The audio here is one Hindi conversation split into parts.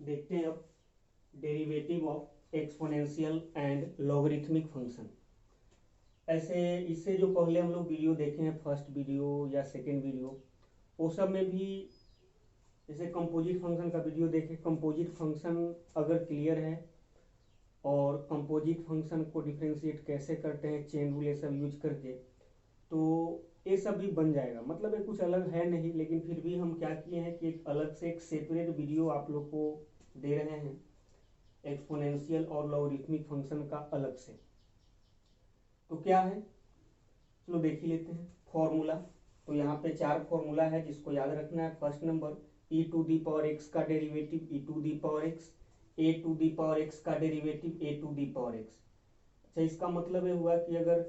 देखते हैं अब derivative of exponential and logarithmic function. ऐसे इससे जो पहले हम लोग वीडियो देखे हैं, फर्स्ट वीडियो या सेकेंड वीडियो, वो सब में भी जैसे कंपोजिट फंक्शन का वीडियो देखे। कंपोजिट फंक्शन अगर क्लियर है और कंपोजिट फंक्शन को डिफ्रेंशिएट कैसे करते हैं चेन रूल ये सब यूज करके, तो ये सब भी बन जाएगा। मतलब ये कुछ अलग है नहीं, लेकिन फिर भी हम क्या किए हैं कि एक अलग से एक सेपरेट वीडियो आप लोग को दे रहे हैं एक्सपोनेंशियल और लॉगरिथमिक फंक्शन का अलग से। तो क्या है, चलो देख ही लेते हैं फॉर्मूला। तो यहाँ पे 4 फॉर्मूला है जिसको याद रखना है। First number e to the power x का derivative e to the power x, a to the power x का derivative a to the power x। अच्छा, इसका मतलब ये हुआ कि अगर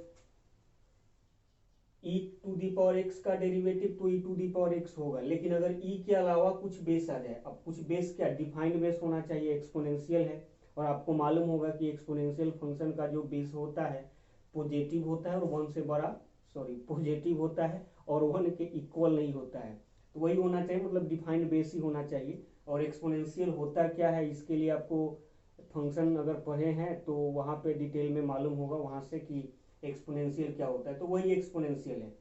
e to the power x का डेरिवेटिव तो e to the power x होगा, लेकिन अगर e के अलावा कुछ बेस आ जाए, अब कुछ बेस क्या, डिफाइंड बेस होना चाहिए, एक्सपोनेंशियल है और आपको मालूम होगा कि एक्सपोनेंशियल फंक्शन का जो बेस होता है पॉजिटिव होता है और 1 से बड़ा, पॉजिटिव होता है और 1 के इक्वल नहीं होता है। तो वही होना चाहिए, मतलब डिफाइंड बेस ही होना चाहिए। और एक्सपोनेंशियल होता क्या है, इसके लिए आपको फंक्शन अगर पढ़े हैं तो वहाँ पे डिटेल में मालूम होगा वहाँ से कि एक्सपोनेंशियल क्या होता है। तो वही एक्सपोनेंशियल है।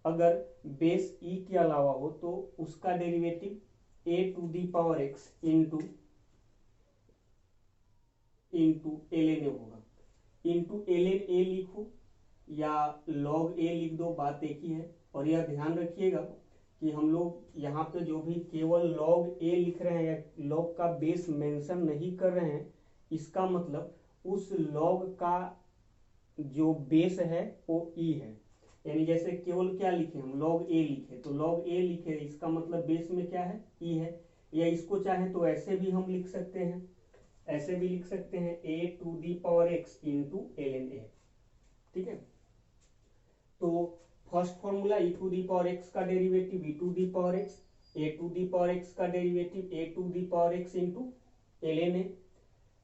अगर बेस ई के अलावा हो तो उसका derivative a to the power x into l n होगा। इंटू एल एन ए लिखो या लॉग ए लिख दो, बात एक ही है। और यह ध्यान रखिएगा कि हम लोग यहाँ पे जो भी केवल लॉग ए लिख रहे हैं या लॉग का बेस मेंशन नहीं कर रहे हैं, इसका मतलब उस लॉग का जो बेस है वो ई है। यानी जैसे केवल क्या लिखे, हम लॉग ए लिखे, तो लॉग ए लिखे इसका मतलब बेस में क्या है, ई है। या इसको चाहे तो ऐसे भी हम लिख सकते हैं, ऐसे भी लिख सकते हैं a to the power x into l n a. ठीक है, तो first formula e to the power x का derivative e to the power x, a to the power x का derivative a to the power x into l n a.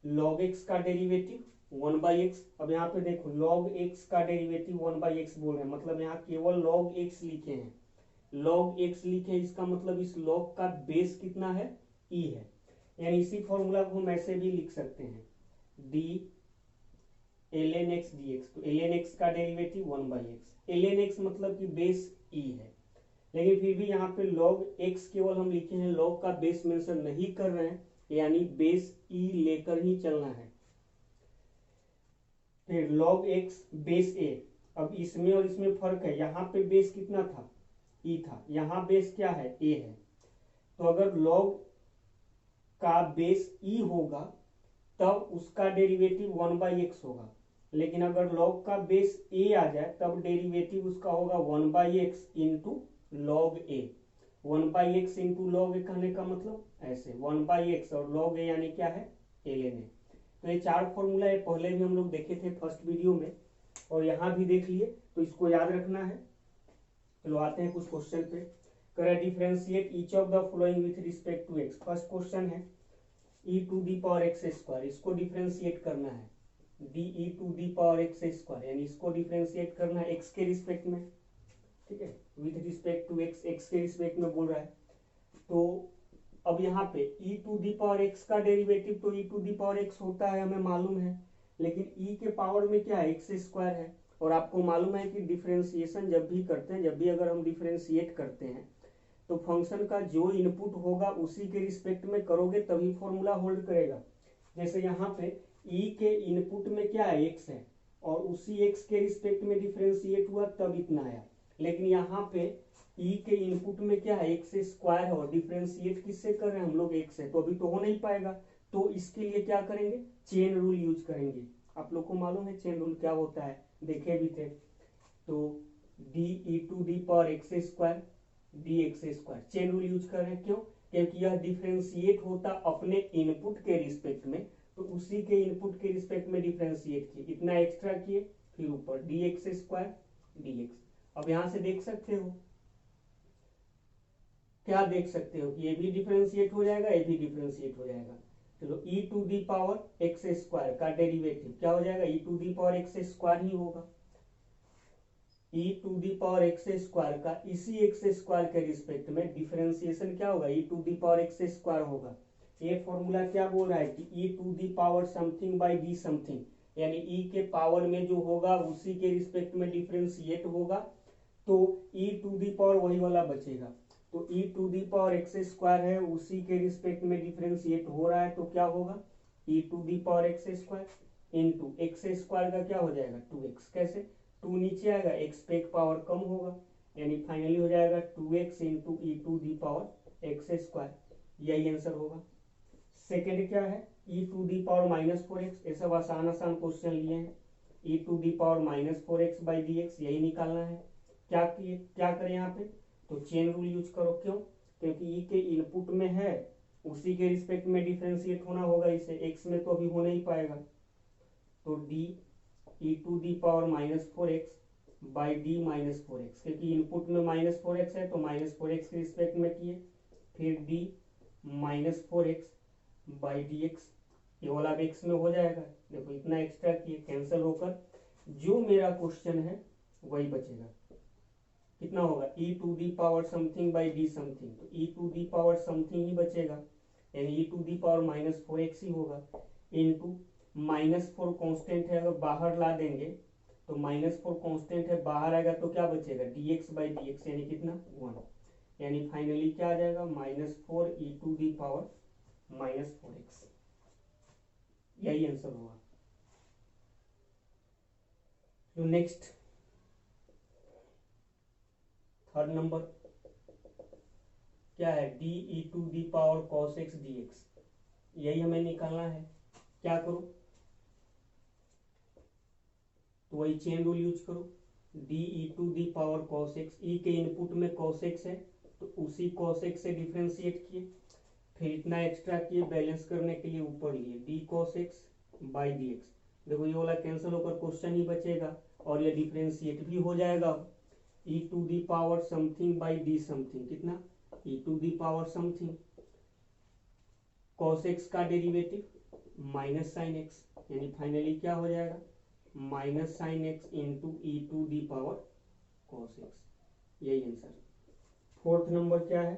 Log x का डेरिवेटिव 1 बाई एक्स। अब यहाँ पे देखो लॉग x का डेरिवेटिव 1 बाई एक्स बोल रहे हैं, मतलब यहाँ केवल लॉग x लिखे हैं। लॉग x लिखे इसका मतलब इस लॉग का बेस कितना है, e है। यानी इसी फॉर्मूला को हम ऐसे भी लिख सकते हैं d l n x d x. तो एल एन एक्स का derivative 1 by x, l n x मतलब कि बेस ई है। लेकिन फिर भी यहाँ पे लॉग एक्स केवल हम लिखे हैं, लॉग का बेस मेंशन नहीं कर रहे हैं, यानी बेस ई लेकर ही चलना है। फिर लॉग एक्स बेस ए। अब इसमें और इसमें फर्क है, यहाँ पे बेस कितना था, ई था, यहाँ बेस क्या है, ए है। तो अगर लॉग का बेस ई होगा तब उसका डेरिवेटिव 1 बाई एक्स होगा। लेकिन अगर लॉग का बेस ए आ जाए तब डेरिवेटिव उसका होगा 1 by x into log a. 1 by x into log a कहने का मतलब ऐसे 1 बाई एक्स और लॉग ए यानी क्या है, एल एन ए। तो ये 4 फॉर्मूला है, पहले भी हम लोग देखे थे फर्स्ट वीडियो में और यहाँ भी देख लिए, तो इसको याद रखना है। चलो आते हैं कुछ क्वेश्चन पे। करें differentiate each of the following with respect to x. First question है e to the power x square, इसको डिफरेंशिएट करना है d e to the power x square, यानी इसको डिफरेंशिएट करना है एक्स के रिस्पेक्ट में। ठीक है, with respect to x, x के रिस्पेक्ट में बोल रहा है। तो अब यहाँ पे e to the power x का डेरिवेटिव तो e to the power x होता है, हमें मालूम है। लेकिन e के पावर में क्या है, एक्स स्क्वायर है। और आपको मालूम है कि डिफरेंशिएशन जब भी करते हैं, जब भी अगर हम डिफरेंशिएट करते हैं तो फंक्शन का जो इनपुट होगा उसी के रिस्पेक्ट में करोगे तभी फॉर्मूला होल्ड करेगा। जैसे यहाँ पे e के इनपुट में क्या है, x है, और उसी x के रिस्पेक्ट में डिफरेंशिएट हुआ तब इतना आया। लेकिन यहाँ पे e के इनपुट में क्या है, एक्स स्क्वायर है और डिफरेंशिएट किससे कर रहे हैं हम लोग, x से, तो अभी तो हो नहीं पाएगा। तो इसके लिए क्या करेंगे, चेन रूल यूज करेंगे। आप लोग को मालूम है चेन रूल क्या होता है, देखे भी थे। तो d e to the power x square d x square, chain rule use कर रहे हैं। क्यों, क्योंकि यह डिफरेंशिएट होता अपने इनपुट के रिस्पेक्ट में, तो उसी के इनपुट के रिस्पेक्ट में डिफरेंशिएट किए, इतना एक्स्ट्रा किए, फिर ऊपर D x square d x. अब यहां से देख सकते हो, क्या देख सकते हो कि ये भी डिफरेंशिएट हो जाएगा, ये भी डिफरेंशिएट हो जाएगा। चलो e to the power x square का डेरिवेटिव क्या हो जाएगा, e to the power x square ही होगा। e to the power x square का इसी एक्स स्क्वायर के रिस्पेक्ट में डिफरेंशिएशन क्या होगा, e to the power x square होगा। ये फॉर्मूला क्या बोल रहा है कि e to the power something by d something, यानी ई के पावर में जो होगा उसी के रिस्पेक्ट में डिफरेंशिएट होगा, तो ई टू दी पावर वही वाला बचेगा। तो e to the power x square है, उसी के रिस्पेक्ट में डिफरेंशिएट हो रहा है, तो क्या होगा e to the power x square into x square का क्या हो जाएगा 2x। कैसे 2 नीचे आएगा, एक्स पे एक पावर कम होगा, यानी फाइनली हो जाएगा 2x into e to the power x square, यही आंसर होगा। सेकेंड क्या है e to the power -4x, ये सब आसान आसान क्वेश्चन लिए हैं। E to the power -4x by d x, यही निकालना है। क्या करें यहाँ पे, तो चेन रूल यूज करो। क्यों, क्योंकि ई के इनपुट में है, उसी के रिस्पेक्ट में डिफरेंशिएट होना होगा इसे, एक्स में तो अभी हो नहीं पाएगा, तो d e to the power -4x by d -4x, क्योंकि इनपुट में -4x है तो -4x के रिस्पेक्ट में किए, फिर D -4x by d x, ये वाला अब एक्स में हो जाएगा। देखो इतना एक्स्ट्रा किए, कैंसिल होकर जो मेरा क्वेश्चन है वही बचेगा। कितना होगा e to the power something by d something, तो e to the power something ही बचेगा, यानी ई टू दी पावर -4x ही होगा, इंटू -4 कांस्टेंट है, अगर बाहर ला देंगे तो -4 कांस्टेंट है, बाहर आएगा तो क्या बचेगा dx बाई डी एक्स, यानी कितना 1, यानी फाइनली क्या आ जाएगा -4 ई टू दी पावर -4x, यही आंसर होगा। तो नेक्स्ट थर्ड नंबर क्या है d e to the power cos x dx, यही हमें निकालना है। क्या करो, तो वही चेन रूल यूज करो, d e to the power cos x, e के इनपुट में cos x है तो उसी cos x से डिफरेंशिएट किए, फिर इतना एक्स्ट्रा किए, बैलेंस करने के लिए ऊपर लिए D cos x by d x. देखो ये वाला कैंसिल होकर क्वेश्चन ही बचेगा और ये डिफरेंशिएट भी हो जाएगा। E to the power something by d something, कितना e to the power something, cos x का डेरिवेटिव माइनस साइन x, यानी फाइनली क्या हो जाएगा minus sine x into e to the power cos x, यही आंसर। फोर्थ नंबर क्या है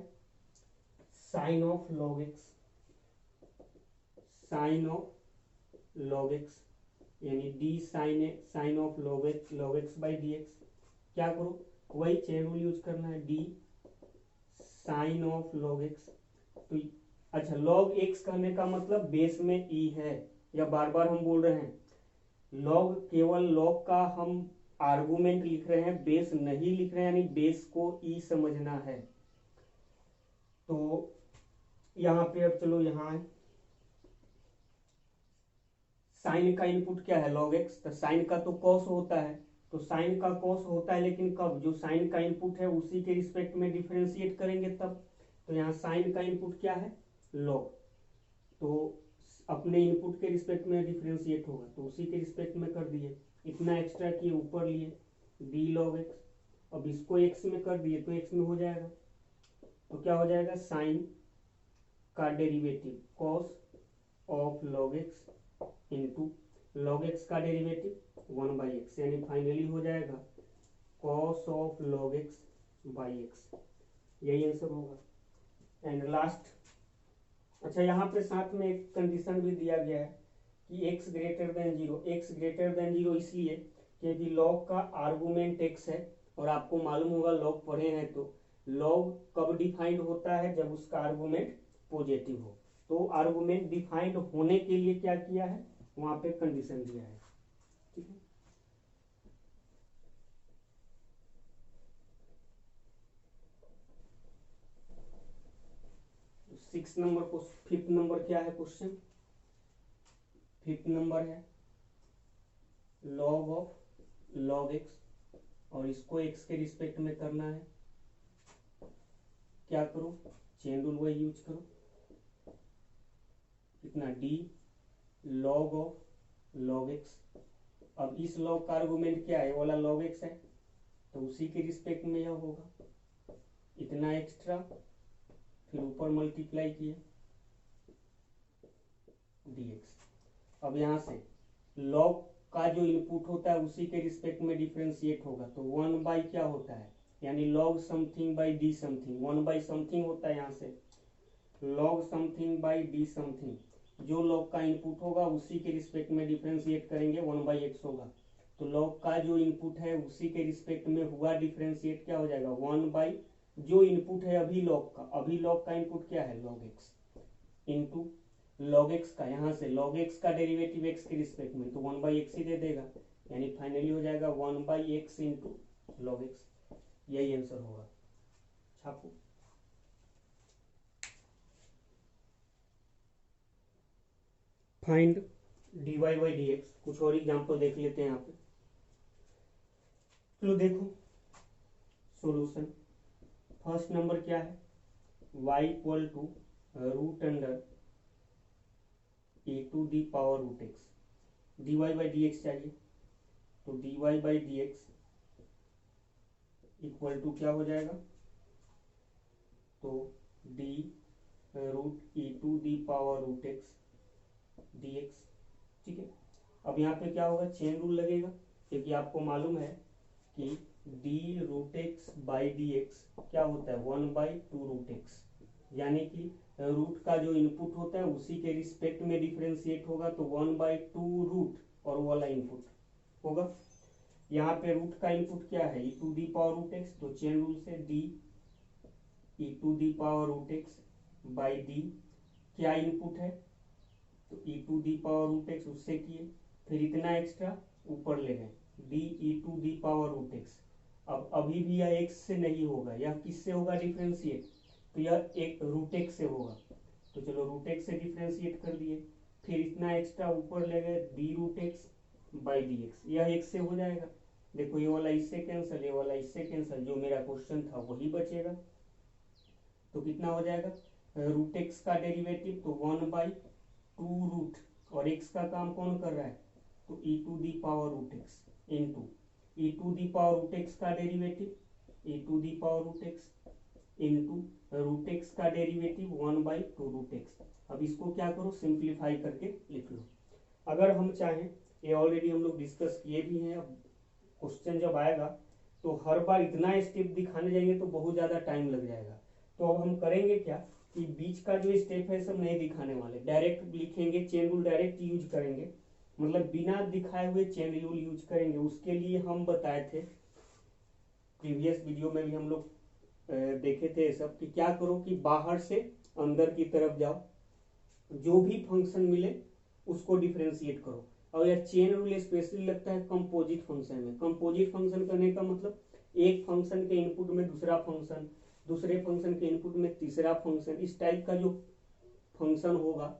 sine of log x, sine of log x, यानी d sine of log x by d x. क्या करो, वही चेन रूल यूज करना है, d sine of log x। तो अच्छा log x कहने का मतलब बेस में e है, या बार बार हम बोल रहे हैं log, केवल log का हम आर्गुमेंट लिख रहे हैं, बेस नहीं लिख रहे हैं, यानी बेस को e समझना है। तो यहाँ पे अब चलो यहाँ है साइन का इनपुट क्या है log x, तो साइन का तो cos होता है, तो साइन का cos होता है, लेकिन कब, जो साइन का इनपुट है उसी के रिस्पेक्ट में डिफरेंशिएट करेंगे तब। तो यहाँ साइन का इनपुट क्या है log, तो अपने इनपुट के रिस्पेक्ट में डिफरेंशिएट होगा, तो उसी के रिस्पेक्ट में कर दिए, इतना एक्स्ट्रा किए, ऊपर लिए डी log x, अब इसको x में कर दिए तो x में हो जाएगा, तो क्या हो जाएगा साइन का derivative cos of log x into log x का डेरिवेटिव 1 बाई एक्स, यानी फाइनली हो जाएगा cos of log x by x, यही आंसर होगा। एंड लास्ट, अच्छा यहाँ पे साथ में एक कंडीशन भी दिया गया है कि x greater than 0, x greater than 0 इसलिए क्योंकि log का आर्गुमेंट x है, और आपको मालूम होगा log पढ़े हैं तो log कब डिफाइंड होता है, जब उसका आर्गुमेंट पॉजिटिव हो। तो आर्गुमेंट डिफाइंड होने के लिए क्या किया है, वहां पे कंडीशन दिया है, ठीक है। सिक्स नंबर को, फिफ्थ नंबर क्या है क्वेश्चन, फिफ्थ नंबर है log ऑफ log x, और इसको x के रिस्पेक्ट में करना है। क्या करो, चेन रूल वही यूज करो, कितना d log of log x, अब इस log का आर्गुमेंट क्या है, वाला log x है, तो उसी के रिस्पेक्ट में यह होगा, इतना एक्स्ट्रा, फिर ऊपर मल्टीप्लाई किए dx। अब यहाँ से log का जो इनपुट होता है उसी के रिस्पेक्ट में डिफरेंशिएट होगा, तो 1 बाई क्या होता है, यानी log something by d something, 1 by something होता है यहाँ से, log something by d something, जो लॉग का इनपुट होगा उसी के रिस्पेक्ट में डिफरेंशिएट करेंगे, 1/x होगा। तो लॉग का जो इनपुट है उसी के रिस्पेक्ट में हुआ डिफरेंशिएट, क्या हो जाएगा 1 जो इनपुट है अभी लॉग का इनपुट क्या है log x into log x का, यहाँ से log x का डेरिवेटिव x के रिस्पेक्ट में, तो 1/x ही दे देगा, यानी फाइनली हो जाएगा 1/x इंटू log x। यही आंसर होगा। छापो। फाइंड dy बाई dx, कुछ और एग्जाम्पल देख लेते हैं यहाँ पे। चलो देखो सॉल्यूशन। फर्स्ट नंबर क्या है, y equal to root under a to the power root x, dy by dx चाहिए, तो dy by dx equal to क्या हो जाएगा, तो d root e to the power root x dx। ठीक है, अब यहाँ पे क्या होगा, चेन रूल लगेगा, क्योंकि आपको मालूम है कि d root x by d x क्या होता है 1/2 रूट एक्स, यानी कि रूट का जो इनपुट होता है उसी के रिस्पेक्ट में डिफरेंशिएट होगा, तो 1/2 रूट और वो वाला इनपुट होगा। यहाँ पे रूट का इनपुट क्या है, e to the power root x, तो चेन रूल से d e to the power root x by d क्या इनपुट है, तो e to the power root x उससे किए, फिर इतना एक्स्ट्रा ऊपर ले गए d e to the power root x. अब अभी भी यह x से नहीं होगा, यह किससे होगा डिफरेंशिएट, तो यह एक रूट एक्स से होगा, तो चलो रूट एक्स से डिफरेंशिएट कर दिए, फिर इतना एक्स्ट्रा ऊपर ले गए d root x by d x, यह x से हो जाएगा। देखो ये वाला इससे कैंसिल, ये वाला इससे कैंसिल, जो मेरा क्वेश्चन था वही बचेगा, तो कितना हो जाएगा, रूट एक्स का डेरिवेटिव तो 1/2 रूट, और x का काम कौन कर रहा है, तो e to the power root x into e to the power root x का derivative e to the power root x into root x का डेरिवेटिव 1/2 रूट एक्स। अब इसको क्या करो, सिंप्लीफाई करके लिख लो। अगर हम चाहें, ये ऑलरेडी हम लोग डिस्कस किए भी हैं, अब क्वेश्चन जब आएगा तो हर बार इतना स्टेप दिखाने जाएंगे तो बहुत ज़्यादा टाइम लग जाएगा, तो अब हम करेंगे क्या कि बीच का जो स्टेप है सब नहीं दिखाने वाले, डायरेक्ट लिखेंगे, चेन रूल डायरेक्ट यूज करेंगे, मतलब बिना दिखाए हुए चेन रूल यूज करेंगे। उसके लिए हम बताए थे प्रीवियस वीडियो में भी, हम लोग देखे थे सब कि क्या करो कि बाहर से अंदर की तरफ जाओ, जो भी फंक्शन मिले उसको डिफरेंशिएट करो। और यह चेन रूल स्पेशली लगता है कंपोजिट फंक्शन में। कंपोजिट फंक्शन करने का मतलब एक फंक्शन के इनपुट में दूसरा फंक्शन, दूसरे फंक्शन के इनपुट में तीसरा फंक्शन, इस टाइप का जो फंक्शन होगा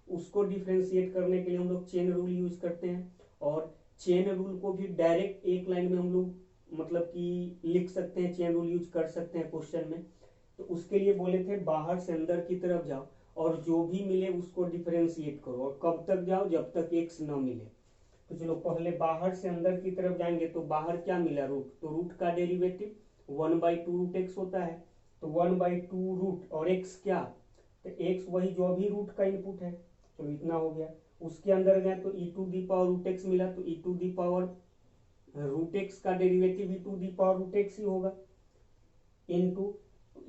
उसको डिफरेंशिएट करने के लिए हम लोग चेन रूल यूज करते हैं। और चेन रूल को भी डायरेक्ट एक लाइन में हम लोग मतलब कि लिख सकते हैं, चेन रूल यूज कर सकते हैं क्वेश्चन में। तो उसके लिए बोले थे बाहर से अंदर की तरफ जाओ और जो भी मिले उसको डिफरेंशिएट करो, और कब तक जाओ, जब तक x न मिले। तो चलो पहले बाहर से अंदर की तरफ जाएंगे, तो बाहर क्या मिला, रूट, तो रूट का डेरिवेटिव 1/2 रूट एक्स होता है, तो 1/2 रूट और x क्या, तो x वही जो अभी रूट का इनपुट है, तो इतना हो गया। उसके अंदर गए तो e to the power root x मिला, तो e to the power root x का derivative e to the power root x ही होगा, इनटू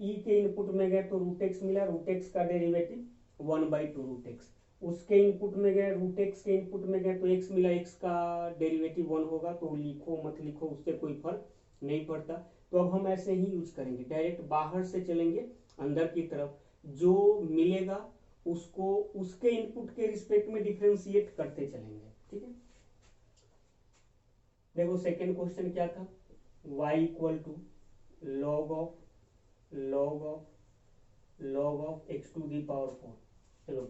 ई के इनपुट में गए तो रूट एक्स मिला, रूट एक्स का डेरिवेटिव 1/2 रूट एक्स। उसके इनपुट में गए, रूट एक्स के इनपुट में गए तो एक्स मिला, एक्स का डेरिवेटिव 1 होगा, तो लिखो मत लिखो उससे कोई फर्क नहीं पड़ता। तो अब हम ऐसे ही यूज करेंगे, डायरेक्ट बाहर से चलेंगे अंदर की तरफ, जो मिलेगा उसको उसके इनपुट के रिस्पेक्ट में डिफरेंशिएट करते चलेंगे। ठीक है, देखो सेकेंड क्वेश्चन क्या था, y equal to log of x to the power 4। चलो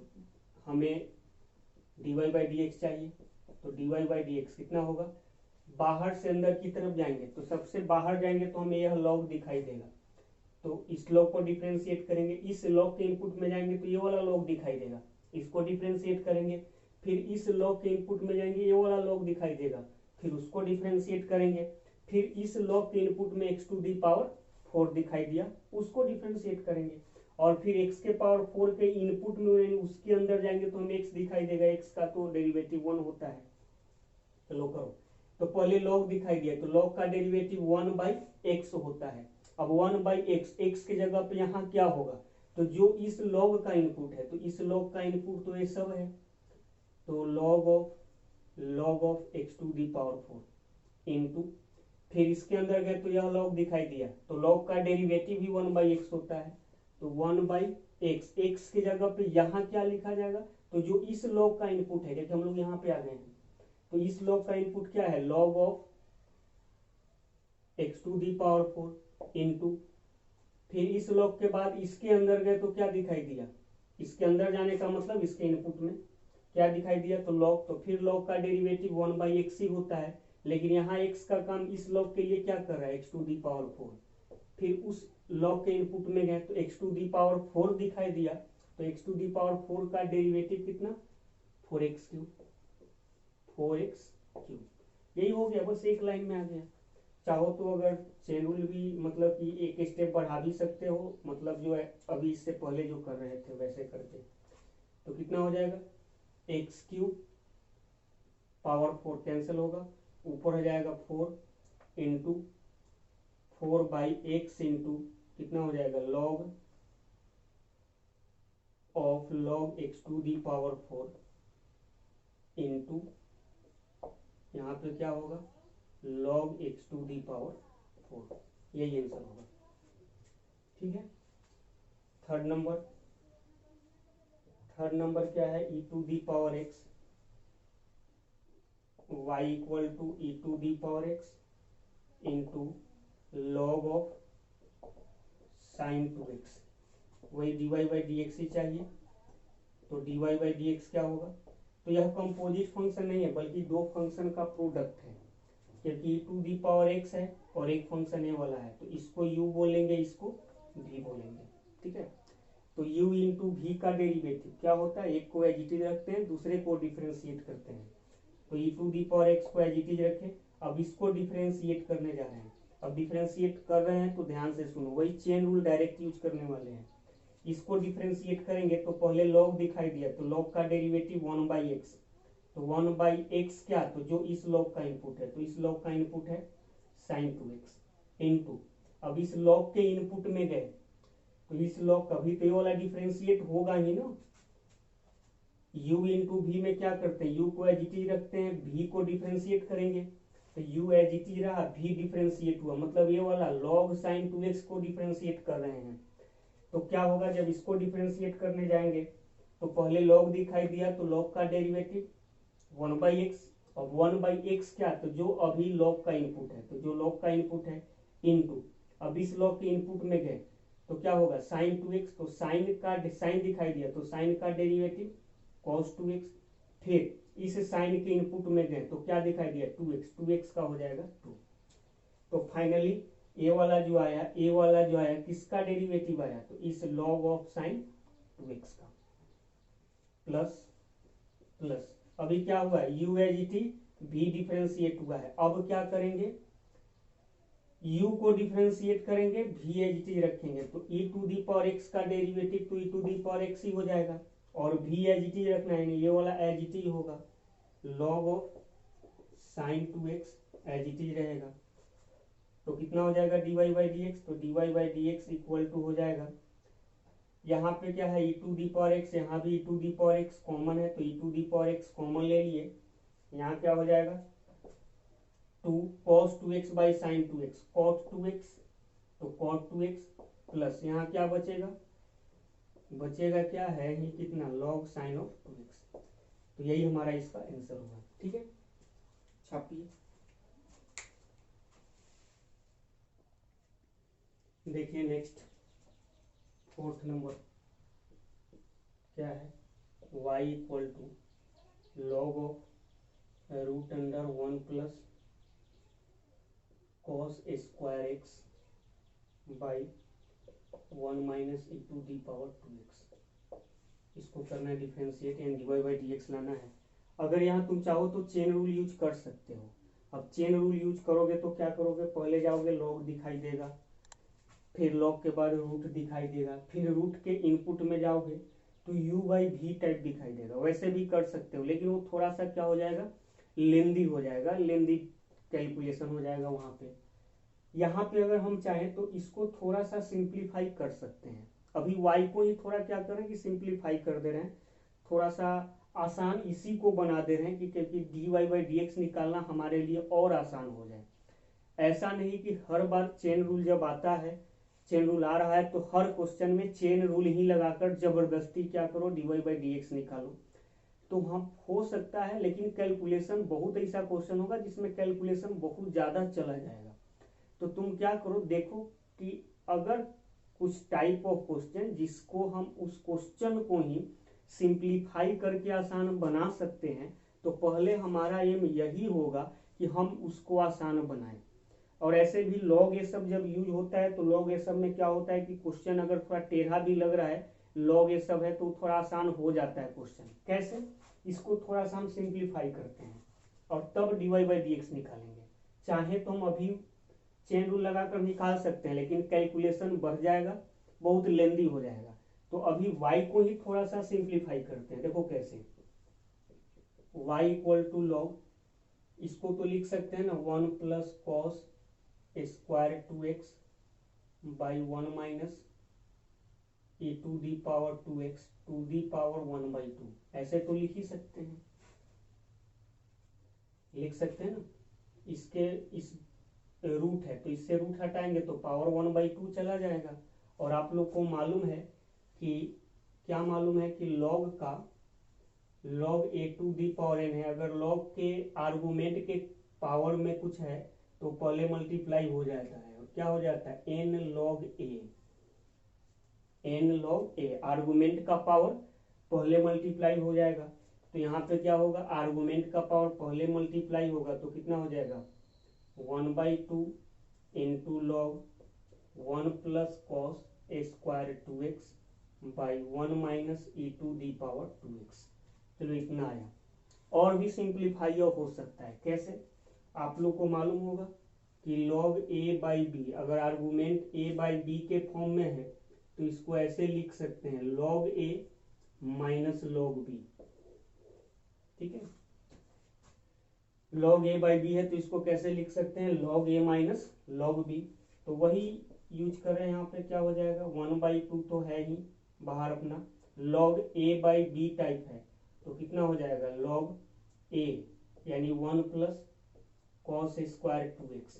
हमें dy बाई डी एक्स चाहिए, तो dy बाई डी एक्स कितना होगा, बाहर से अंदर की तरफ जाएंगे तो सबसे बाहर जाएंगे तो हमें यह log दिखाई देगा, तो इस log को डिफरेंशिएट करेंगे, इस log के इनपुट में जाएंगे तो ये वाला log दिखाई देगा, इसको डिफरेंशिएट करेंगे, फिर इस log के इनपुट में जाएंगे, ये वाला log दिखाई देगा, फिर उसको डिफरेंशिएट करेंगे, फिर इस log के इनपुट में x टू दी पावर 4 दिखाई दिया, उसको डिफरेंशिएट करेंगे, और फिर x के पावर 4 के इनपुट में उसके अंदर जाएंगे तो हमें x दिखाई देगा, x का तो डेरिवेटिव 1 होता है। चलो करो, तो पहले log दिखाई दिया, तो log का डेरिवेटिव 1/x होता है। अब 1/x, x की जगह पे यहाँ क्या होगा, तो जो इस लॉग का इनपुट है, तो इस लॉग का इनपुट तो ये सब है, तो log of x to the power 4 into, फिर इसके अंदर गए तो यह लॉग दिखाई दिया, तो लॉग का डेरिवेटिव भी 1/x होता है, तो 1/x, x की जगह पे यहाँ क्या लिखा जाएगा, तो जो इस लॉग का इनपुट है, क्योंकि हम लोग यहाँ पे आ गए हैं, तो इस लॉग का इनपुट क्या है, log of x to the power 4 into, फिर इस लॉग के बाद इसके अंदर गए तो क्या दिखाई दिया, इसके अंदर जाने का मतलब इसके इनपुट में क्या दिखाई दिया, तो लॉग, तो फिर लॉग का डेरिवेटिव 1/x ही होता है, लेकिन यहाँ x का काम इस लॉग के लिए क्या कर रहा है, एक्स टू दी पावर 4, फिर उस लॉग के इनपुट में गए तो एक्स टू दी पावर 4 दिखाई दिया, तो एक्स टू दी पावर 4 का डेरिवेटिव कितना, 4x3, 4x3, यही हो गया, बस एक लाइन में आ गया। चाहो तो अगर चेन रूल भी मतलब कि एक स्टेप बढ़ा भी सकते हो, मतलब जो है अभी इससे पहले जो कर रहे थे वैसे करके, तो कितना हो जाएगा, x3 पावर 4 कैंसिल होगा, ऊपर हो जाएगा 4 इंटू 4/x इंटू कितना हो जाएगा, log of log x to the power 4 into यहाँ पे क्या होगा, log x to the power 4, यही आंसर होगा। ठीक है, थर्ड नंबर क्या है, e to the power x y equal to e to the power x into log of sine 2x, वही dy बाई डी एक्स ही चाहिए, तो dy बाई डी एक्स क्या होगा, तो यह कंपोजिट फंक्शन नहीं है बल्कि दो फंक्शन का प्रोडक्ट है, क्योंकि ई टू दी पावर एक्स है और एक फंक्शन ए वाला है, तो इसको u बोलेंगे, इसको v बोलेंगे। ठीक है, तो u इंटू वी का डेरिवेटिव क्या होता है, एक को एज इट इज रखते हैं, दूसरे को डिफ्रेंशिएट करते हैं, तो e to the power x को एज इट इज रखें, अब इसको डिफ्रेंशिएट करने जा रहे हैं, अब डिफ्रेंशिएट कर रहे हैं तो ध्यान से सुनो, वही चेन रूल डायरेक्ट यूज करने वाले हैं। इसको डिफ्रेंशिएट करेंगे तो पहले लॉग दिखाई दिया, तो लॉग का डेरिवेटिव 1/x, तो 1/x क्या, तो जो इस लॉग का इनपुट है, तो इस लॉग का इनपुट है sin 2x इंटू, अब इस लॉग के इनपुट में गए तो इस लॉग का भी तो ये वाला डिफ्रेंशिएट होगा ही ना, u इंटू वी में क्या करते हैं, u को एज इट इज रखते हैं, v को डिफ्रेंशिएट करेंगे, तो u एज इट इज रहा, v डिफ्रेंशिएट हुआ, मतलब ये वाला log sin 2x को डिफ्रेंशिएट कर रहे हैं, तो क्या होगा, जब इसको डिफ्रेंशिएट करने जाएंगे तो पहले log दिखाई दिया, तो log का डेरिवेटिव 1/x, और 1/x क्या, तो जो अभी log का इनपुट है, तो जो log का इनपुट है इनटू, अब इस log के इनपुट में गए तो क्या होगा sin 2x, तो साइन दिखाई दिया, तो साइन का डेरिवेटिव cos 2x, फिर इस साइन के इनपुट में गए तो क्या दिखाई दिया, 2x का हो जाएगा 2, तो फाइनली ए वाला जो आया किसका डेरिवेटिव आया, तो इस log ऑफ साइन 2x का, प्लस अभी क्या हुआ, u as it is v differentiate हुआ है, अब क्या करेंगे, u को डिफरेंशिएट करेंगे, v एज इट इज रखेंगे, तो e to the power x का डेरिवेटिव तो e to the power x ही हो जाएगा, और v एज इट इज रखना है, ये वाला एज इट इज होगा, log of sine 2x as it is रहेगा, तो कितना हो जाएगा dy बाई डी एक्स, तो dy by d x equal to हो जाएगा, यहाँ पे क्या है, e to the power x, यहाँ भी e to the power x common है, तो e to the power x common ले लिए, यहाँ क्या हो जाएगा 2 cos 2x by sine 2x, cos 2x, तो cos 2x प्लस यहाँ क्या बचेगा क्या है ही कितना, log साइन ऑफ 2x, तो यही हमारा इसका आंसर होगा। ठीक है, छापिए, देखिए नेक्स्ट फोर्थ नंबर क्या है, y equal to log of root under 1 plus cos square x by 1 minus e to the power 2x, इसको करना है differentiate and dy by d x लाना है। अगर यहाँ तुम चाहो तो चेन रूल यूज कर सकते हो, अब चेन रूल यूज करोगे तो क्या करोगे, पहले जाओगे लॉग दिखाई देगा, फिर लॉग के बाद रूट दिखाई देगा, फिर रूट के इनपुट में जाओगे तो u बाई वी टाइप दिखाई देगा, वैसे भी कर सकते हो लेकिन वो थोड़ा सा क्या हो जाएगा, लेंदी हो जाएगा, लेंदी कैलकुलेशन हो जाएगा वहां पे। यहाँ पे अगर हम चाहें तो इसको थोड़ा सा सिंप्लीफाई कर सकते हैं, अभी y को ही थोड़ा क्या कर रहे हैं कि सिंप्लीफाई कर दे रहे हैं, थोड़ा सा आसान इसी को बना दे रहे हैं कि क्योंकि dy/dx निकालना हमारे लिए और आसान हो जाए। ऐसा नहीं कि हर बार चेन रूल जब आता है, चेन रूल आ रहा है तो हर क्वेश्चन में चेन रूल ही लगाकर जबरदस्ती क्या करो dy/dx निकालो, तो हम हो सकता है, लेकिन कैलकुलेशन बहुत ऐसा क्वेश्चन होगा जिसमें कैलकुलेशन बहुत ज़्यादा चला जाएगा। तो तुम क्या करो, देखो कि अगर कुछ टाइप ऑफ क्वेश्चन जिसको हम उस क्वेश्चन को ही सिंप्लीफाई करके आसान बना सकते हैं, तो पहले हमारा एम यही होगा कि हम उसको आसान बनाएं। और ऐसे भी लॉग ये सब जब यूज होता है तो लॉग ये सब में क्या होता है कि क्वेश्चन अगर थोड़ा टेढ़ा भी लग रहा है, लॉग ये सब है तो थोड़ा आसान हो जाता है क्वेश्चन। कैसे, इसको थोड़ा सा हम सिंप्लीफाई करते हैं और तब dy/dx निकालेंगे। चाहे तो हम अभी चेन रूल लगाकर निकाल सकते हैं, लेकिन कैलकुलेशन बढ़ जाएगा, बहुत लेंदी हो जाएगा। तो अभी y को ही थोड़ा सा सिंप्लीफाई करते हैं। देखो कैसे, y इक्वल टू लॉग, इसको तो लिख सकते हैं ना 1 plus cos square 2x by 1 minus e to the power 2x to the power 1/2, ऐसे तो लिख ही सकते हैं, लिख सकते हैं ना। इसके इस रूट है तो इससे रूट हटाएंगे तो पावर 1/2 चला जाएगा। और आप लोग को मालूम है कि क्या मालूम है कि लॉग का log a to the power n है। अगर लॉग के आर्गुमेंट के पावर में कुछ है तो पहले मल्टीप्लाई हो जाता है, और क्या हो जाता है n log a, n log a, argument का पावर पहले मल्टीप्लाई हो जाएगा। तो यहाँ पे क्या होगा, आर्गुमेंट का पावर पहले मल्टीप्लाई होगा तो कितना हो जाएगा 1/2 into log 1 plus cos square 2x by 1 minus e to the power 2x। चलो इतना आया। और भी सिंप्लीफाई हो सकता है। कैसे, आप लोग को मालूम होगा कि log a/b, अगर आर्गुमेंट a/b के फॉर्म में है तो इसको ऐसे लिख सकते हैं log a minus log b। ठीक है, log a/b है तो इसको कैसे लिख सकते हैं log a minus log b। तो वही यूज कर रहे हैं यहाँ पे, क्या हो जाएगा 1/2 तो है ही बाहर अपना, log a/b टाइप है तो कितना हो जाएगा log a यानी 1 plus cos square 2x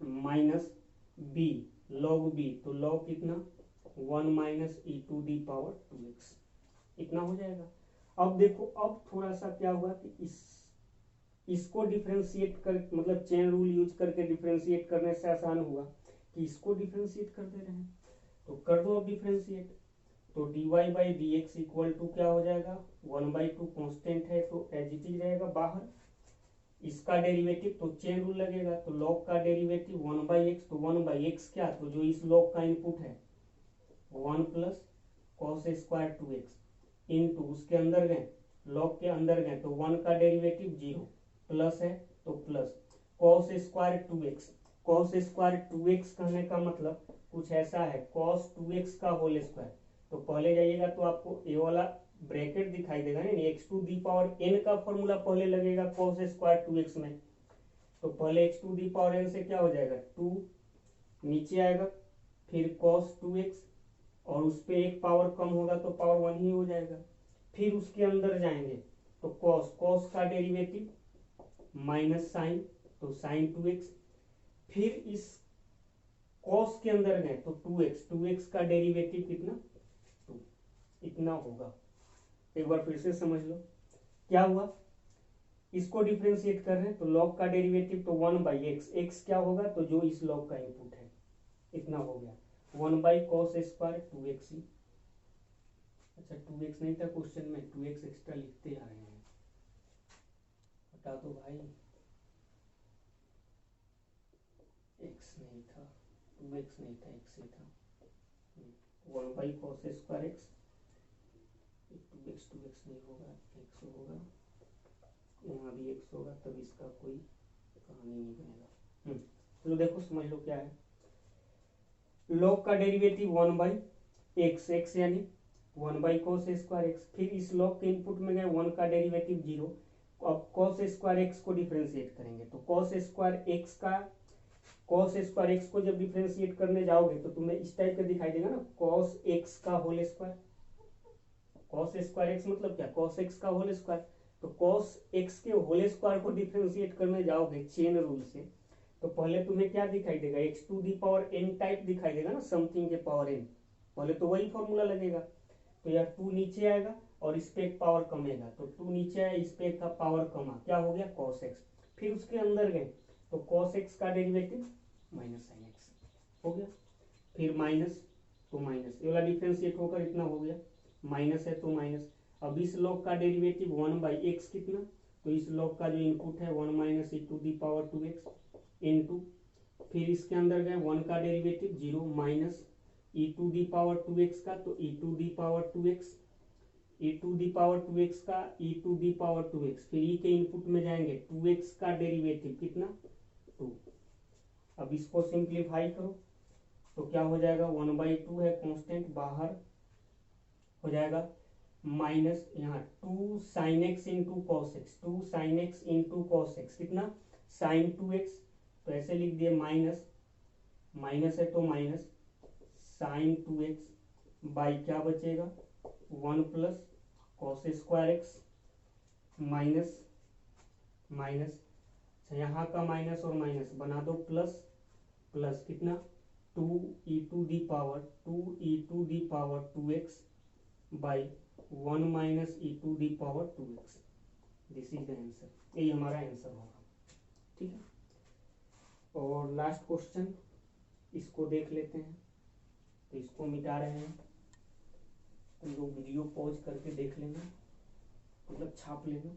minus b log b, तो log कितना 1 minus e to the power 2x, इतना हो जाएगा। अब देखो, अब थोड़ा सा क्या हुआ कि इसको डिफरेंशिएट कर, मतलब चेन रूल यूज करके डिफरेंशिएट करने से आसान हुआ कि इसको डिफरेंशिएट कर दे रहे हैं, तो कर दो अब डिफरेंशिएट। तो dy/dx इक्वल टू क्या हो जाएगा 1/2, कांस्टेंट है तो एज इट इज रहेगा बाहर। इसका डेरिवेटिव तो चेन रूल लगेगा, तो लॉग का डेरिवेटिव 1/x, तो 1/x क्या, तो जो इस लॉग का इनपुट है 1 plus cos square 2x into उसके अंदर गए, लॉग के अंदर गए तो 1 का डेरिवेटिव 0, प्लस है तो plus cos square 2x। Cos square 2x कहने का मतलब कुछ ऐसा है कॉस 2x का होल स्क्वायर। तो पहले जाइएगा तो आपको ये वाला ब्रैकेट दिखाई देगा नहीं, x to the power n का फॉर्मूला पहले लगेगा कॉस स्क्वायर 2x में, तो पहले x to the power n से क्या हो जाएगा 2 नीचे आएगा, फिर कॉस 2x और उस पर एक पावर कम होगा तो पावर 1 ही हो जाएगा। फिर उसके अंदर जाएंगे तो कॉस का डेरिवेटिव माइनस साइन, तो साइन 2x, फिर इस कॉस के अंदर गए तो 2x का डेरिवेटिव कितना 2, इतना होगा। एक बार फिर से समझ लो क्या हुआ, इसको डिफरेंशिएट कर रहे हैं तो लॉग का डेरिवेटिव तो 1/x, x क्या होगा तो जो इस लॉग का इनपुट है, इतना हो गया 1/cos स्क्वायर 2x ही। अच्छा 2x नहीं था क्वेश्चन में, 2x एक्स्ट्रा लिखते आ रहे हैं, हटा दो भाई, x नहीं था, 2x नहीं था, x ही था। 1/cos स्क्वायर x, 2x नहीं होगा, x होगा, यहाँ भी x होगा, तब इसका कोई कहानी नहीं बनेगा। चलो देखो समझ लो क्या है, लॉग का डेरिवेटिव 1/x, x यानी 1/cos स्क्वायर x, फिर इस लॉग के इनपुट में गए 1 का डेरिवेटिव 0। अब cos स्क्वायर x को डिफरेंशिएट करेंगे तो cos स्क्वायर x का कॉस स्क्वायर एक्स को जब डिफ्रेंशिएट करने जाओगे तो तुम्हें इस टाइप का दिखाई देगा ना, कॉस एक्स का whole square. Cos square x मतलब क्या, कॉस एक्स का होल स्क्वायर। तो कॉस एक्स के होल स्क्वायर को डिफ्रेंशिएट करने जाओगे चेन रूल से, तो पहले तुम्हें क्या दिखाई देगा, x to the power n type दिखाई देगा ना, समथिंग के पावर एन। पहले तो वही फॉर्मूला लगेगा। तो यह टू नीचे आएगा और इस पे एक पावर कमेगा, तो टू नीचे आया, इस पे का पावर कमा, क्या हो गया, कॉस एक्स। फिर उसके अंदर गए तो कॉस एक्स का डेरिवेटिव माइनस साइन एक्स हो गया, फिर माइनस तो माइनस, ये वाला डिफ्रेंशिएट होकर इतना हो गया, माइनस है तो माइनस। अब इस लॉग का डेरिवेटिव 1/x कितना, तो इस लॉग का जो इनपुट है 1 minus e to the power 2x into, फिर इसके अंदर गए 1 का derivative 0 minus e to the power 2x का, तो e to the power 2x, e to the power 2x का ई टू दी पावर 2x, फिर ई के इनपुट में जाएंगे 2x का डेरिवेटिव कितना 2। अब इसको सिंप्लीफाई करो तो क्या हो जाएगा, 1/2 है कांस्टेंट, बाहर हो जाएगा माइनस, यहाँ 2 sine x into cos x, 2 sine x into cos x कितना साइन 2x, तो ऐसे लिख दिए माइनस, माइनस है तो माइनस साइन 2x बाई क्या बचेगा 1 plus cos square x minus minus, यहाँ का माइनस और माइनस बना दो प्लस, प्लस कितना 2 e to the power 2x by 1 minus e to the power 2x। This is the answer, यही हमारा आंसर होगा। ठीक है, और लास्ट क्वेश्चन इसको देख लेते हैं। तो इसको मिटा रहे हैं, तुम लोग वीडियो पॉज करके देख लेना, मतलब छाप लेना।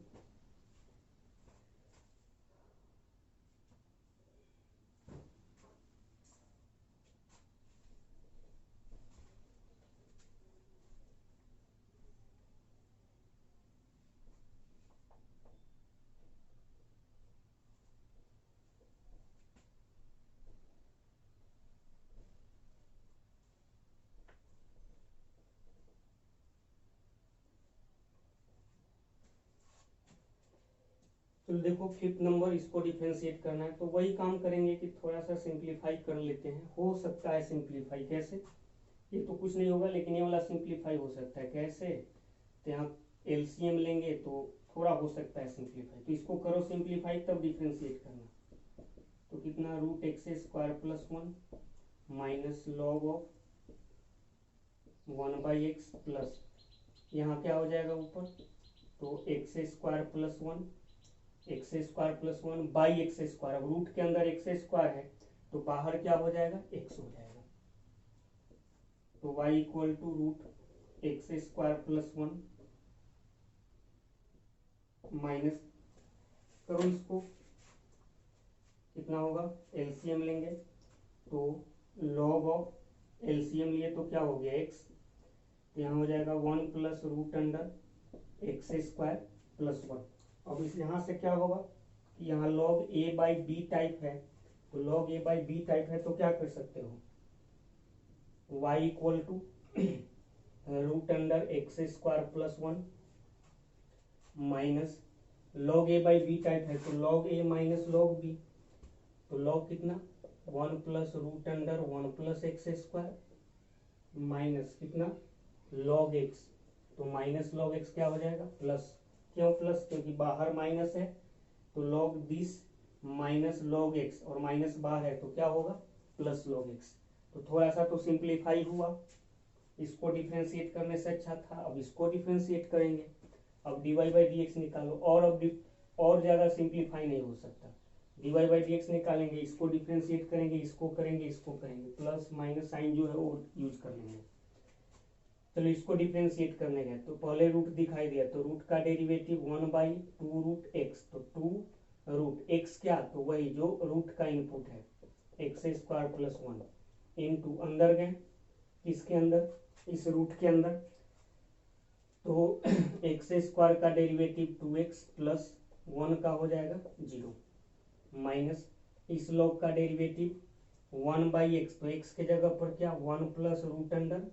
तो देखो फिफ्थ नंबर, इसको डिफ्रेंशिएट करना है, तो वही काम करेंगे कि थोड़ा सा सिंप्लीफाई कर लेते हैं। हो सकता है सिंप्लीफाई कैसे, ये तो कुछ नहीं होगा, लेकिन ये वाला सिंप्लीफाई हो सकता है कैसे, तो यहाँ एलसीएम लेंगे तो थोड़ा हो सकता है सिंप्लीफाई। तो इसको करो सिंप्लीफाई, तब डिफ्रेंशिएट करना। तो कितना root x square plus 1 minus log of 1/x plus, यहाँ क्या हो जाएगा ऊपर, तो x square plus 1, x square plus 1 by x square. अब रूट के अंदर एक्स स्क्वायर है तो बाहर क्या हो जाएगा, एक्स हो जाएगा। तो y equal to root x square plus 1 minus, करो इसको, कितना होगा, एलसीएम लेंगे तो लॉग ऑफ एलसीएम लिए तो क्या हो गया x, तो यहाँ हो जाएगा 1 plus root under x square plus 1। अब इस यहाँ से क्या होगा कि यहाँ log a/b टाइप है, तो log a/b टाइप है तो क्या कर सकते हो, y equal to root under x square plus 1 minus log a/b type है तो log a minus log b, तो log कितना 1 plus root under 1 plus x square minus कितना log x, तो माइनस log x क्या हो जाएगा प्लस, क्यों प्लस, क्योंकि बाहर माइनस है, तो log this minus log x, और माइनस बाहर है तो क्या होगा प्लस log x। तो थोड़ा सा तो सिंप्लीफाई हुआ, इसको डिफ्रेंशिएट करने से अच्छा था। अब इसको डिफ्रेंशिएट करेंगे, अब dy/dx निकालो, और अब और ज़्यादा सिंप्लीफाई नहीं हो सकता। dy/dx निकालेंगे, इसको डिफ्रेंशिएट करेंगे, इसको करेंगे, इसको करेंगे, प्लस माइनस साइन जो है वो यूज कर लेंगे। चलो इसको डिफ्रेंशिएट करने गए तो पहले रूट दिखाई दिया, तो रूट का डेरिवेटिव 1/2 रूट एक्स, तो 2 रूट एक्स क्या, तो वही जो रूट का इनपुट है एक्स स्क्वायर प्लस 1 इंटू, अंदर गए इसके अंदर, इस रूट के अंदर, तो एक्स स्क्वायर का डेरिवेटिव 2x प्लस 1 का हो जाएगा 0 माइनस इस लॉग का डेरिवेटिव 1/x, तो x के जगह पर क्या 1 plus root under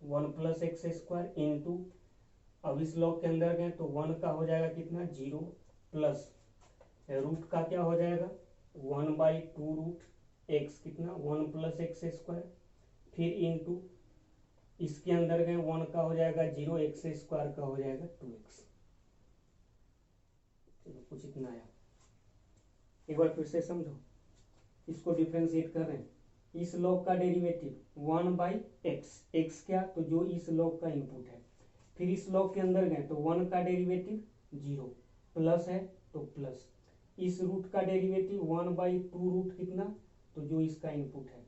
1 plus x square into, अब इस लॉग के अंदर गए तो 1 का हो जाएगा कितना 0 प्लस रूट का क्या हो जाएगा 1/2 रूट एक्स कितना 1 प्लस एक्स स्क्वायर, फिर इंटू इसके अंदर गए 1 का हो जाएगा 0, एक्स स्क्वायर का हो जाएगा 2x। चलो कुछ इतना आया। एक बार फिर से समझो, इसको डिफ्रेंशिएट कर रहे हैं। इस लॉग का डेरिवेटिव 1/x, x क्या, तो जो इस लॉग का इनपुट है। फिर इस लॉग के अंदर गए तो 1 का डेरिवेटिव 0, प्लस है तो प्लस, इस रूट का डेरिवेटिव 1/2 रूट कितना, तो जो इसका इनपुट है।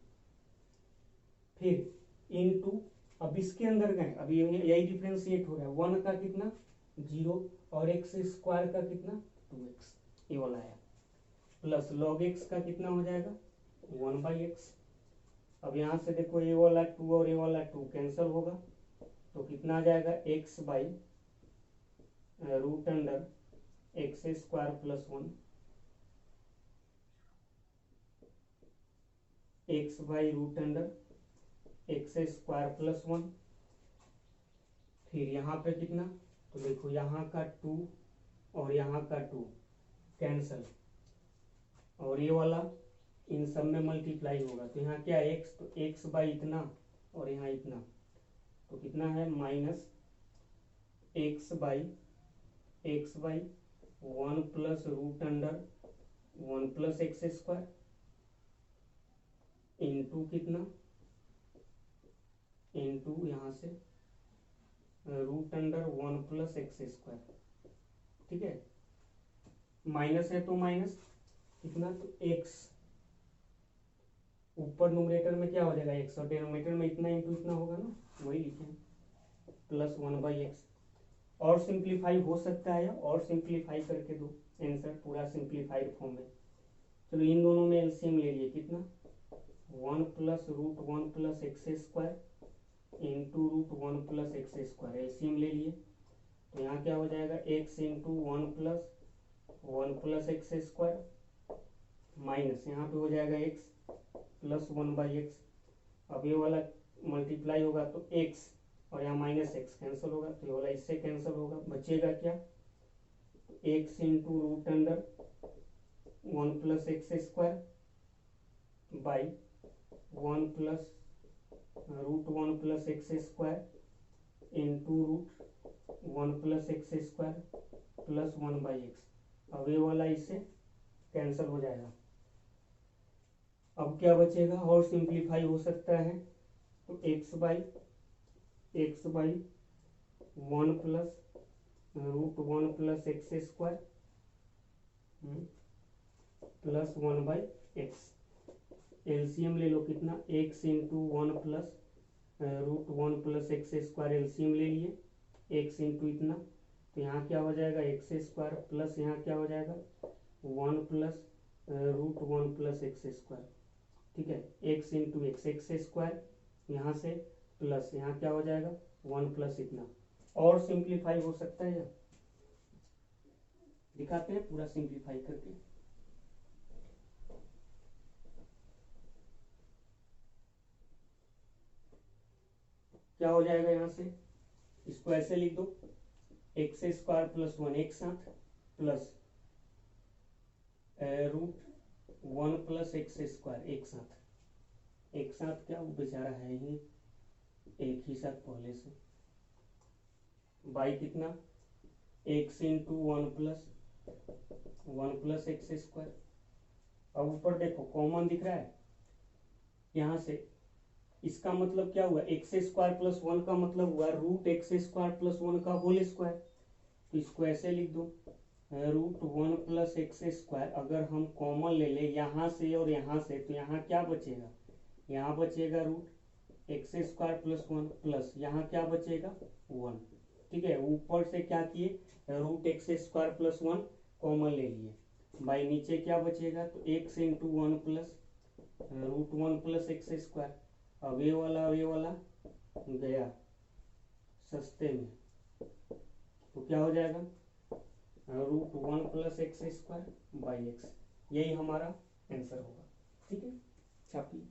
फिर इनटू, अब इसके अंदर गए, अब यही डिफ्रेंशिएट हो रहा है, 1 का कितना 0 और एक्स स्क्वायर का कितना 2x, ये वाला आया, प्लस लॉग एक्स का कितना हो जाएगा 1/x। अब यहाँ से देखो ये वाला 2 और ये वाला 2 कैंसिल होगा, तो कितना आ जाएगा x by root under x square plus 1, x by root under x square plus 1। फिर यहाँ पे कितना, तो देखो यहाँ का 2 और यहाँ का 2 कैंसल, और ये वाला इन सब में मल्टीप्लाई होगा, तो यहाँ क्या x, तो x बाई इतना और यहाँ इतना, तो कितना है minus x by 1 plus root under 1 plus x square into कितना, इंटू यहाँ से root under 1 plus x square. ठीक है, माइनस है तो माइनस कितना, तो x ऊपर न्यूमरेटर में क्या हो जाएगा x, और डिनोमिनेटर में इतना इंटू इतना होगा ना, वही लिखे प्लस 1/x। और सिंप्लीफाई हो सकता है, और सिंप्लीफाई करके दो आंसर पूरा सिंप्लीफाइड फॉर्म में। चलो इन दोनों में एलसीएम ले लिए, कितना 1 plus root 1 plus x square into root 1 plus x square, LCM ले लिए, तो यहाँ क्या हो जाएगा x into 1 plus x square minus यहाँ पे हो जाएगा x प्लस 1/x। अब ये वाला मल्टीप्लाई होगा तो x और यहाँ माइनस एक्स कैंसिल होगा, तो ये वाला इससे कैंसिल होगा, बचेगा क्या, x into root under 1 plus x square by 1 plus root 1 plus x square into root 1 plus x square plus 1/x। अब ये वाला इससे कैंसिल हो जाएगा। अब क्या बचेगा, और सिंप्लीफाई हो सकता है, तो x by 1 plus root 1 plus x square plus 1/x। LCM ले लो, कितना x into 1 plus root 1 plus x square, LCM ले लिए, x इंटू इतना, तो यहाँ क्या हो जाएगा एक्स स्क्वायर प्लस यहाँ क्या हो जाएगा 1 plus root 1 plus x square. ठीक है, x इंटू एक्स स्क्वायर यहाँ से प्लस यहाँ क्या हो जाएगा 1 प्लस इतना, और सिंप्लीफाई हो सकता है, दिखाते हैं पूरा सिंप्लीफाई करके। क्या हो जाएगा, यहाँ से इसको ऐसे लिख दो, एक्स स्क्वायर प्लस 1 एक साथ plus root 1 plus x square एक साथ, एक साथ क्या, वो बेचारा है ही एक ही साथ पहले से, बाई कितना x into 1 plus x square. अब ऊपर देखो कॉमन दिख रहा है, यहाँ से इसका मतलब क्या हुआ, एक्स स्क्वायर प्लस 1 का मतलब हुआ रूट एक्स स्क्वायर प्लस 1 का होल स्क्वायर, तो इसको ऐसे लिख दो रूट 1 प्लस एक्स स्क्वायर। अगर हम कॉमन ले ले यहाँ से और यहाँ से, तो यहाँ क्या बचेगा, यहाँ बचेगा root x square plus 1 plus यहाँ क्या बचेगा 1। ठीक है, ऊपर से क्या किए root x square plus 1 common ले लिए, बाई नीचे क्या बचेगा, तो x into 1 plus root 1 plus x square. अब ये वाला और ये वाला गया सस्ते में, तो क्या हो जाएगा root 1 plus x square by x, यही हमारा आंसर होगा। ठीक है, छापिए।